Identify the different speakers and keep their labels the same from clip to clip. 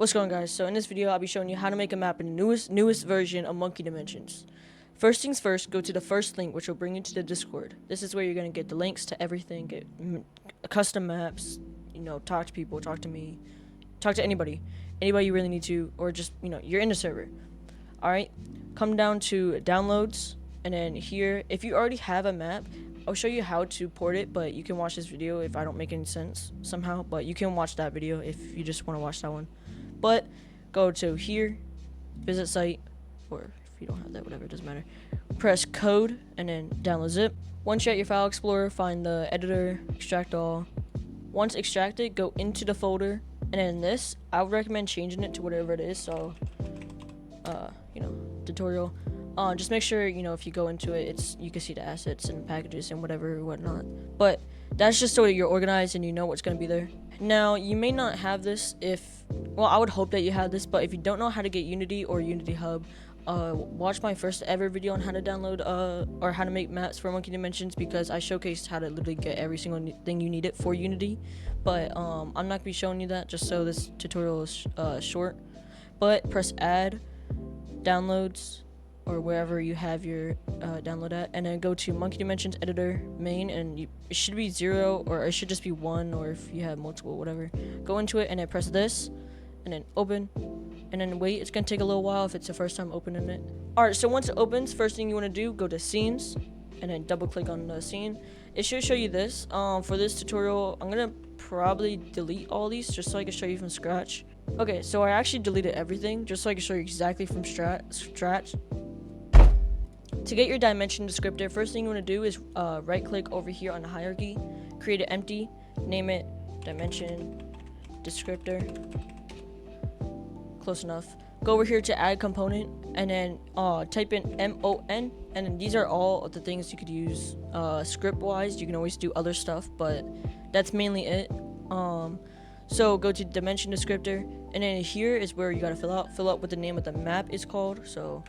Speaker 1: What's going on, guys? So in this video I'll be showing you how to make a map in the newest version of Monkey Dimensions. First things first, go to the first link, which will bring you to the Discord. This is where you're going to get the links to everything, get custom maps, talk to people, talk to me, talk to anybody you really need to, or just, you're in the server. Alright, come down to downloads, and then here, if you already have a map, I'll show you how to port it, but you can watch this video if I don't make any sense somehow, but you can watch that video if you just want to watch that one. But go to here, visit site, or if you don't have that, whatever, it doesn't matter. Press code and then download zip. Once you're at your file explorer, find the editor, extract all. Once extracted, go into the folder, and then this, I would recommend changing it to whatever it is. So, tutorial. Just make sure, if you go into it, you can see the assets and packages and whatnot. But that's just so that you're organized and you know what's going to be there. Now, you may not have this I would hope that you have this, but if you don't know how to get Unity or Unity Hub, watch my first ever video on how to download or how to make maps for Monkey Dimensions, because I showcased how to literally get every single thing you need it for Unity. But I'm not going to be showing you that just so this tutorial is short. But press add, downloads, or wherever you have your download at, and then go to Monkey Dimensions editor main, and it should be 0, or it should just be 1, or if you have multiple, whatever. Go into it and then press this, and then open, and then wait. It's gonna take a little while if it's the first time opening it. Alright, so once it opens, first thing you want to do, go to scenes, and then double click on the scene. It should show you this. For this tutorial, I'm gonna probably delete all these just so I can show you from scratch. Okay, so I actually deleted everything just so I can show you exactly from scratch. To get your dimension descriptor, first thing you want to do is right click over here on the hierarchy, create it empty, name it dimension descriptor. Close enough. Go over here to add component, and then type in MON, and then these are all of the things you could use script wise. You can always do other stuff, but that's mainly it. So go to dimension descriptor, and then here is where you gotta fill out what the name of the map is called. So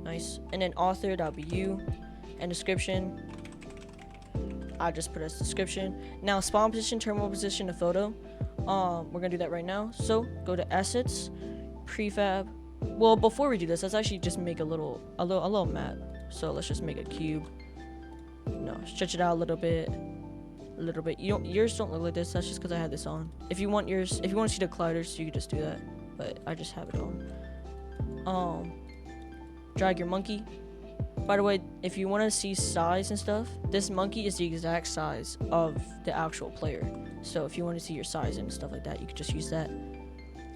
Speaker 1: nice. And then author, that'll be you, and description, I just put as description. Now spawn position, terminal position, the photo. We're gonna do that right now. So go to assets, prefab. Well, before we do this, let's actually just make a little map. So let's just make a cube. Stretch it out a little bit. Yours don't look like this. That's just because I had this on. If you want to see the colliders, you could just do that. But I just have it on. Drag your monkey. By the way, if you want to see size and stuff, this monkey is the exact size of the actual player. So if you want to see your size and stuff like that, you could just use that.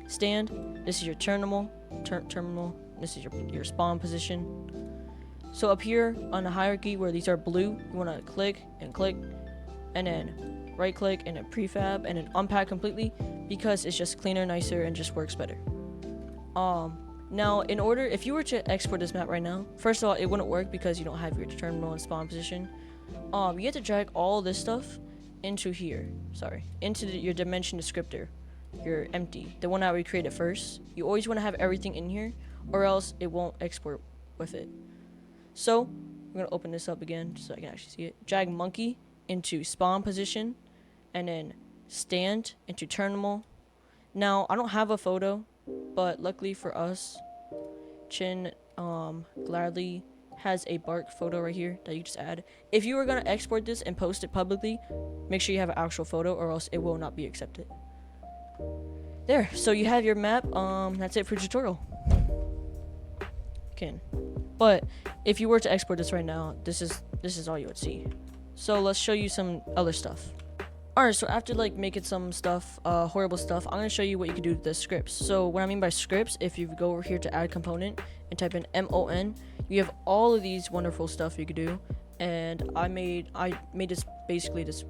Speaker 1: Stand. This is your terminal. This is your spawn position. So up here on the hierarchy where these are blue, you want to click, and then right click, and then prefab, and then unpack completely, because it's just cleaner, nicer, and just works better. Now, if you were to export this map right now, first of all, it wouldn't work because you don't have your terminal and spawn position. You have to drag all this stuff into here. Into your dimension descriptor, your empty, the one that we created first. You always want to have everything in here, or else it won't export with it. So, I'm going to open this up again so I can actually see it. Drag monkey into spawn position, and then stand into terminal. Now, I don't have a photo, but luckily for us, Chin gladly has a bark photo right here that you just add. If you were gonna export this and post it publicly, make sure you have an actual photo, or else it will not be accepted. There, so you have your map. That's it for tutorial. But if you were to export this right now, this is all you would see. So let's show you some other stuff. Alright, so after making some stuff, horrible stuff, I'm going to show you what you can do with the scripts. So what I mean by scripts, if you go over here to add component and type in MON, you have all of these wonderful stuff you could do. And I made this basically this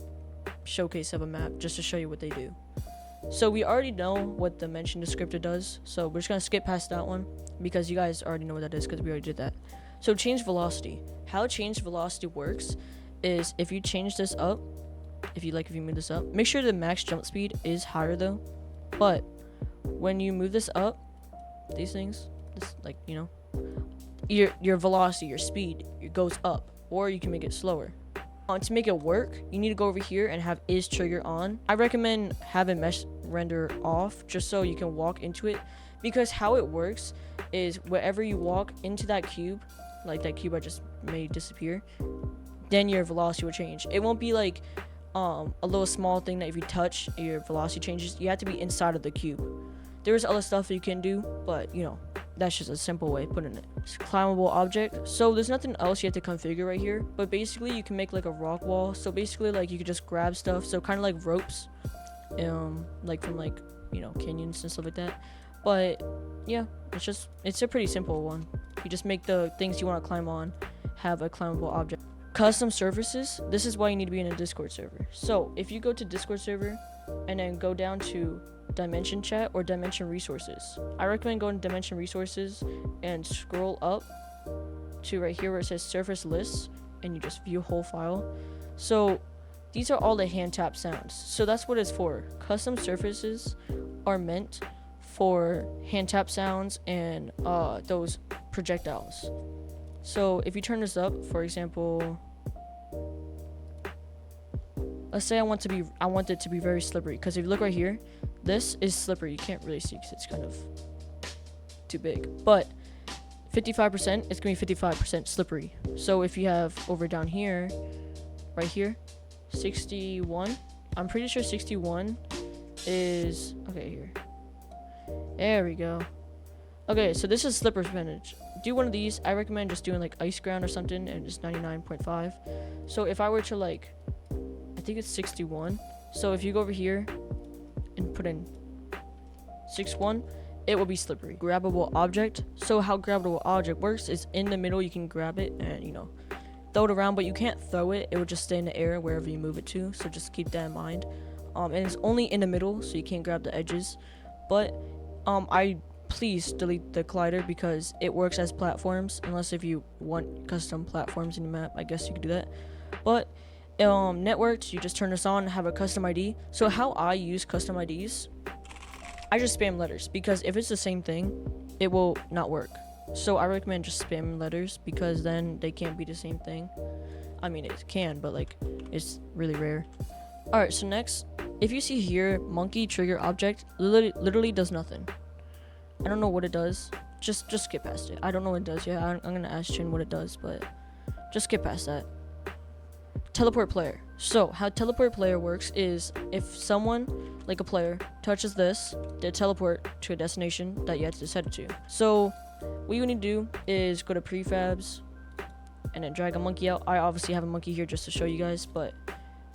Speaker 1: showcase of a map just to show you what they do. So we already know what the dimension descriptor does, so we're just going to skip past that one because you guys already know what that is because we already did that. So change velocity. How change velocity works is if you change this up, if you move this up, make sure the max jump speed is higher though. But when you move this up, these things, your velocity, your speed, it goes up, or you can make it slower. To make it work, you need to go over here and have is trigger on. I recommend having render off just so you can walk into it, because how it works is wherever you walk into that cube, like that cube I just made disappear, then your velocity will change. It won't be like a little small thing that if you touch your velocity changes. You have to be inside of the cube. There's other stuff that you can do, but you know, that's just a simple way of putting it. It's a climbable object, so there's nothing else you have to configure right here, but basically you can make like a rock wall. So basically like you could just grab stuff, so kind of like ropes, like from like, you know, canyons and stuff like that. But yeah, it's a pretty simple one. You just make the things you want to climb on have a climbable object. Custom surfaces, this is why you need to be in a Discord server. So if you go to Discord server and then go down to dimension chat or dimension resources, I recommend going to dimension resources and scroll up to right here where it says surface lists, and you just view whole file. So these are all the hand tap sounds, so that's what it's for. Custom surfaces are meant for hand tap sounds and those projectiles. So if you turn this up, for example, let's say I want it to be very slippery, because if you look right here, this is slippery. You can't really see because it's kind of too big, but 55%, it's gonna be 55% slippery. So if you have over down here, right here, 61, I'm pretty sure 61 is, okay, here, there we go. Okay, so this is slipper percentage. Do one of these. I recommend just doing like ice ground or something, and just 99.5. So if I were to like, I think it's 61. So if you go over here and put in 61, it will be slippery. Grabbable object. So how grabbable object works is in the middle you can grab it and, you know, throw it around, but you can't throw it. It will just stay in the air wherever you move it to. So just keep that in mind. And it's only in the middle, so you can't grab the edges. But please delete the collider because it works as platforms, unless if you want custom platforms in the map, I guess you could do that. But networked, you just turn this on, have a custom ID. So how I use custom IDs, I just spam letters, because if it's the same thing, it will not work. So I recommend just spamming letters, because then they can't be the same thing. I mean, it can, but like, it's really rare. Alright, so next, if you see here, Monke trigger object literally does nothing. I don't know what it does. Just skip past it. I don't know what it does. Yeah, I'm gonna ask Chin what it does, but just skip past that. Teleport player. So how teleport player works is if someone, like a player, touches this, they teleport to a destination that you have to set it to. So what you need to do is go to prefabs and then drag a Monke out. I obviously have a Monke here just to show you guys, but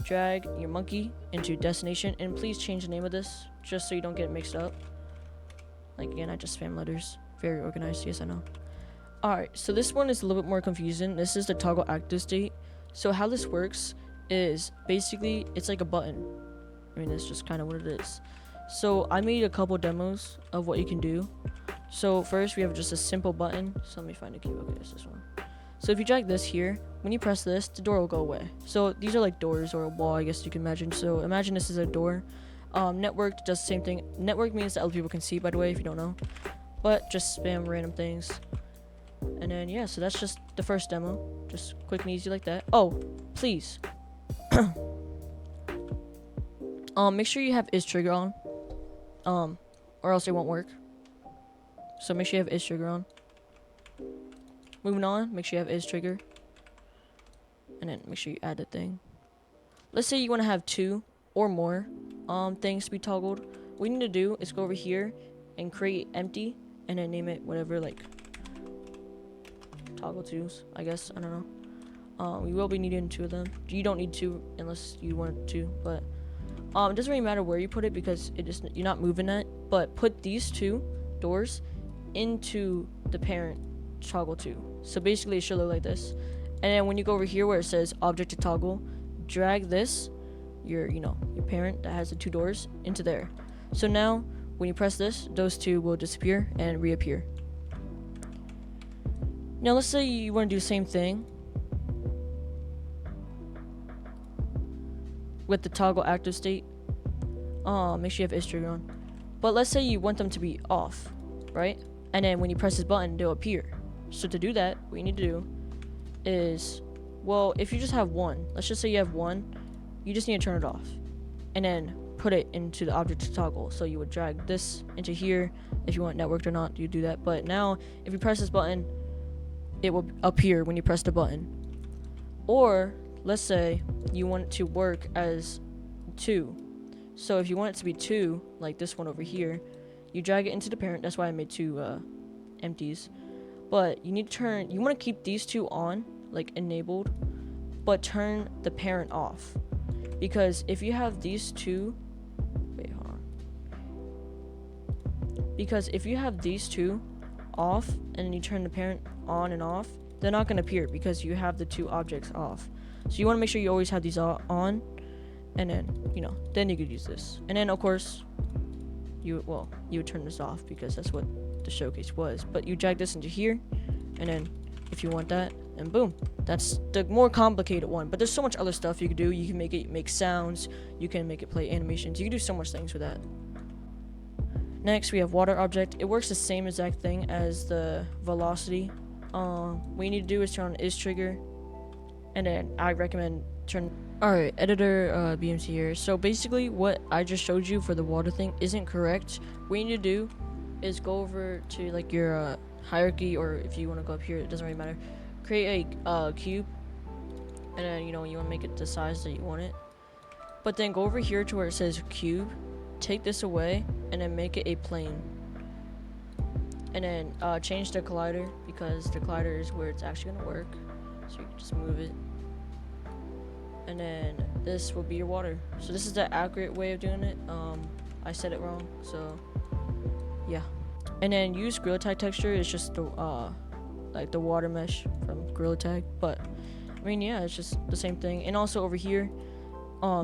Speaker 1: drag your Monke into destination, and please change the name of this just so you don't get mixed up. Like, again, I just spam letters. Very organized, yes I know. Alright, so this one is a little bit more confusing. This is the toggle active state. So how this works is basically it's like a button. I mean, that's just kind of what it is. So I made a couple demos of what you can do. So first we have just a simple button. So let me find a cube. Okay, it's this one. So if you drag this here, when you press this, the door will go away. So these are like doors or a wall, I guess you can imagine. So imagine this is a door. Network does the same thing. Network means that other people can see, by the way, if you don't know. But just spam random things. And then, yeah, so that's just the first demo. Just quick and easy like that. Oh, please. Make sure you have is trigger on. Or else it won't work. So make sure you have is trigger on. Moving on, make sure you have is trigger. And then make sure you add the thing. Let's say you want to have 2 or more things to be toggled. What you need to do is go over here and create empty and then name it whatever, like toggle 2s, I guess. I don't know. We will be needing 2 of them. You don't need 2 unless you want to, but it doesn't really matter where you put it because you're not moving it. But put these 2 doors into the parent toggle 2. So basically it should look like this. And then when you go over here where it says object to toggle, drag this, your parent that has the 2 doors, into there. So now when you press this, those 2 will disappear and reappear. Now let's say you want to do the same thing with the toggle active state. Make sure you have is trigger on. But let's say you want them to be off, right? And then when you press this button, they'll appear. So to do that, what you need to do is, well, if you just have 1, let's just say you have 1, you just need to turn it off. And then put it into the object to toggle. So you would drag this into here. If you want networked or not, you do that. But now if you press this button, it will appear when you press the button. Or let's say you want it to work as 2. So if you want it to be 2, like this one over here, you drag it into the parent. That's why I made 2 empties. But you need to you want to keep these 2 on, like enabled, but turn the parent off. Because if you have these 2, wait, hold on. Because if you have these 2 off and then you turn the parent on and off, they're not going to appear because you have the 2 objects off. So you want to make sure you always have these on, and then, then you could use this. And then of course, you would turn this off because that's what the showcase was. But you drag this into here, and then if you want that, and boom, that's the more complicated one. But there's so much other stuff you can do. You can make it make sounds, you can make it play animations, you can do so much things with that. Next we have water object. It works the same exact thing as the velocity. What you need to do is turn on is trigger, and then I recommend turn. Alright, editor BMC here. So basically what I just showed you for the water thing isn't correct. What you need to do is go over to like your hierarchy, or if you want to go up here, it doesn't really matter. Create a cube, and then you want to make it the size that you want it. But then go over here to where it says cube, take this away, and then make it a plane. And then change the collider, because the collider is where it's actually gonna work. So you can just move it. And then this will be your water. So this is the accurate way of doing it. I said it wrong, so yeah. And then use Gorilla Tag texture. It's just the like the water mesh from Gorilla Tag. But I mean, yeah, it's just the same thing. And also over here,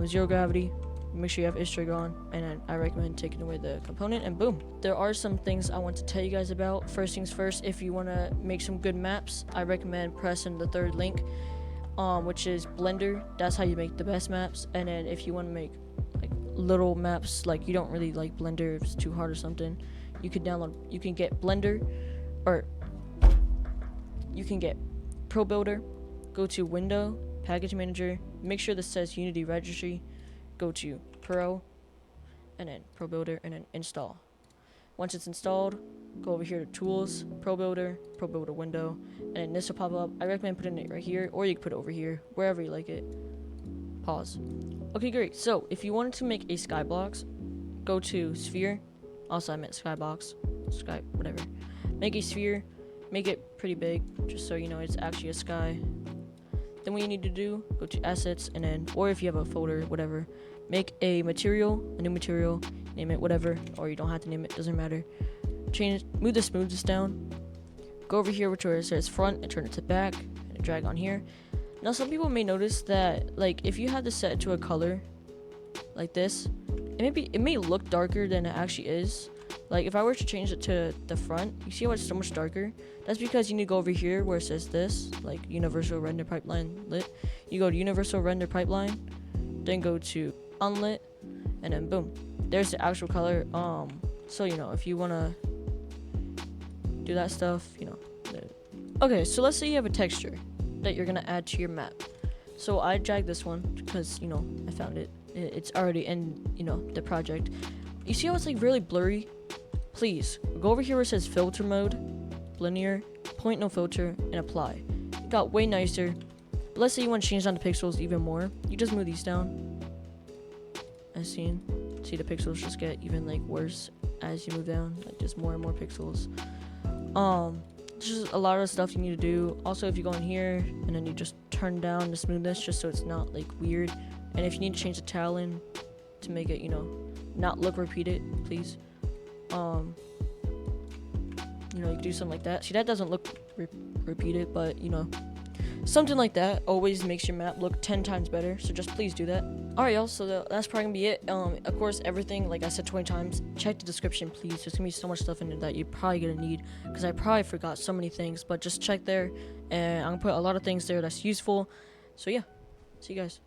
Speaker 1: zero gravity. Make sure you have is trigger on, and then I recommend taking away the component, and boom. There are some things I want to tell you guys about. First things first, if you want to make some good maps, I recommend pressing the 3rd link, which is Blender. That's how you make the best maps. And then if you want to make like little maps, like you don't really like Blender, if it's too hard or something, you can get Blender, or you can get Pro Builder. Go to Window, Package Manager, make sure this says Unity Registry. Go to Pro, and then Pro Builder, and then install. Once it's installed, go over here to Tools, Pro Builder Window, and then this will pop up. I recommend putting it right here, or you can put it over here, wherever you like it. Pause. Okay, great. So if you wanted to make a skybox, go to Sphere. Also, I meant skybox, sky, whatever. Make a sphere, make it pretty big, just so you know it's actually a sky. Then what you need to do, go to assets, and then, or if you have a folder, whatever, make a material, a new material, name it whatever, or you don't have to name it, doesn't matter. Move the smoothness down, go over here where it says front and turn it to back, and drag on here. Now some people may notice that, like, if you have this set to a color like this, it may look darker than it actually is. Like if I were to change it to the front, you see how it's so much darker? That's because you need to go over here where it says this, like universal render pipeline lit. You go to universal render pipeline, then go to unlit, and then boom, there's the actual color. So if you wanna do that stuff, Okay, so let's say you have a texture that you're gonna add to your map. So I dragged this one because I found it. It's already in the project. You see how it's like really blurry? Please go over here where it says filter mode, linear, point no filter, and apply. It got way nicer. But let's say you want to change down the pixels even more. You just move these down. As seen. See, the pixels just get even like worse as you move down, like just more and more pixels. Just a lot of stuff you need to do. Also, if you go in here and then you just turn down the smoothness just so it's not like weird. And if you need to change the talon to make it not look repeated, please. You can do something like that. See, that doesn't look repeated, but something like that always makes your map look 10 times better. So just please do that. Alright, y'all, so that's probably gonna be it. Of course, everything, like I said 20 times, check the description, please. There's gonna be so much stuff in it that you're probably gonna need, because I probably forgot so many things, but just check there, and I'm gonna put a lot of things there that's useful. So yeah, see you guys.